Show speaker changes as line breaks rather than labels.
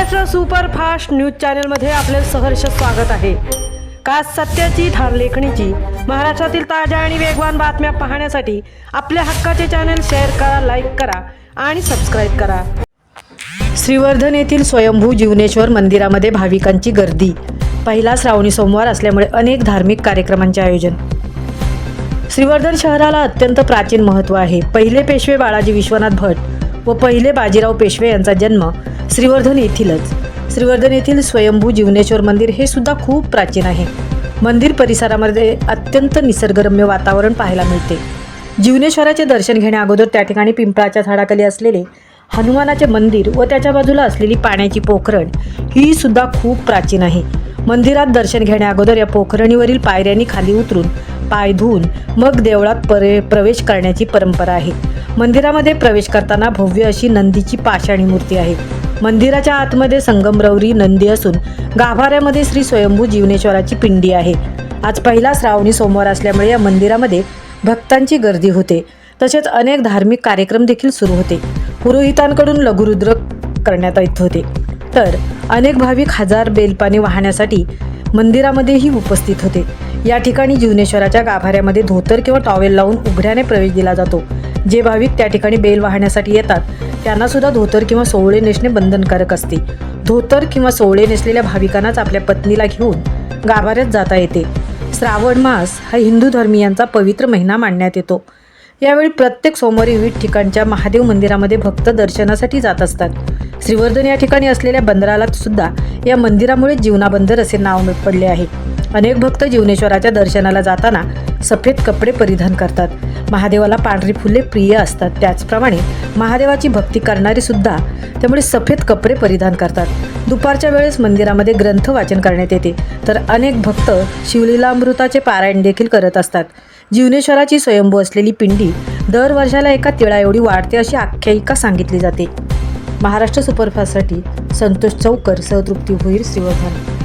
Maharashtra superfast news चॅनलमध्ये आपले सहर्ष स्वागत आहे। खास सत्याची ठार लेखणीची महाराष्ट्रातील ताज्या आणि वेगवान बातम्या पाहण्यासाठी आपल्या हक्काचे चॅनल शेअर करा, लाईक करा आणि सबस्क्राइब करा। श्रीवर्धन येथील स्वयंभू जीवनेश्वर मंदिरामध्ये भाविकांची गर्दी। पहिला श्रावणी सोमवार असल्यामुळे अनेक धार्मिक कार्यक्रमांचे आयोजन। श्रीवर्धन शहराला अत्यंत प्राचीन महत्त्व आहे। पहिले पेशवे बाळाजी विश्वनाथ भट व पहिले बाजीराव पेशवे यांचा जन्म श्रीवर्धन येथीलच। श्रीवर्धन येथील स्वयंभू जीवनेश्वर मंदिर हे सुद्धा खूप प्राचीन आहे। मंदिर परिसरामध्ये अत्यंत निसर्गरम्य वातावरण पाहायला मिळते। जीवनेश्वराचे दर्शन घेण्या अगोदर त्या ठिकाणी पिंपळाच्या झाडाखाली असलेले हनुमानाचे मंदिर व त्याच्या बाजूला असलेली पाण्याची पोखरण ही सुद्धा खूप प्राचीन आहे। मंदिरात दर्शन घेण्या अगोदर या पोखरणीवरील पायऱ्यांनी खाली उतरून पाय धुवून मग देवळात प्रवेश करण्याची परंपरा आहे। मंदिरामध्ये प्रवेश करताना भव्य अशी नंदीची पाषाणी मूर्ती आहे। मंदिराच्या आतमध्ये संगमरवरी नंदी असून गाभाऱ्यामध्ये श्री स्वयंभू जीवनेश्वराची पिंडी आहे। आज पहिला श्रावणी सोमवार असल्यामुळे या मंदिरामध्ये भक्तांची गर्दी होते। तसेच अनेक धार्मिक कार्यक्रम देखील सुरू होते। पुरोहितांकडून लघुरुद्र करण्यात येत होते, तर अनेक भाविक हजार बेलपाने वाहण्यासाठी मंदिरामध्येही उपस्थित होते। या ठिकाणी जीवनेश्वराच्या गाभाऱ्यामध्ये धोतर किंवा टॉवेल लावून उघड्याने प्रवेश दिला जातो। जे भाविक त्या ठिकाणी बेल वाहण्यासाठी येतात त्यांना सुद्धा धोतर किंवा सोवळे नेसणे बंधनकारक असते। धोतर किंवा सोवळे नेसलेल्या भाविकांनाच आपल्या पत्नीला घेऊन गाभाऱ्यात जाता येते। श्रावण मास हा हिंदू धर्मीयांचा पवित्र महिना मानण्यात येतो। यावेळी प्रत्येक सोमवारी विविध ठिकाणच्या महादेव मंदिरामध्ये भक्त दर्शनासाठी जात असतात। श्रीवर्धन या ठिकाणी असलेल्या बंदराला सुद्धा या मंदिरामुळे जीवनाबंदर असे नाव पडले आहे। अनेक भक्त जीवनेश्वराच्या दर्शनाला जाताना सफेद कपडे परिधान करतात। महादेवाला पांढरी फुले प्रिय असतात, त्याचप्रमाणे महादेवाची भक्ती करणारे सुद्धा त्यामुळे सफेद कपडे परिधान करतात। दुपारच्या वेळेस मंदिरामध्ये ग्रंथ वाचन करण्यात येते, तर अनेक भक्त शिवलीलामृताचे पारायण देखील करत असतात। जीवनेश्वराची स्वयंभू असलेली पिंडी दर वर्षाला एका तिळा एवढी वाढते अशी आख्यायिका सांगितली जाते। महाराष्ट्र सुपरफास्टसाठी संतोष चौकर, सहतृप्ती भोईर, श्रीवर्धन।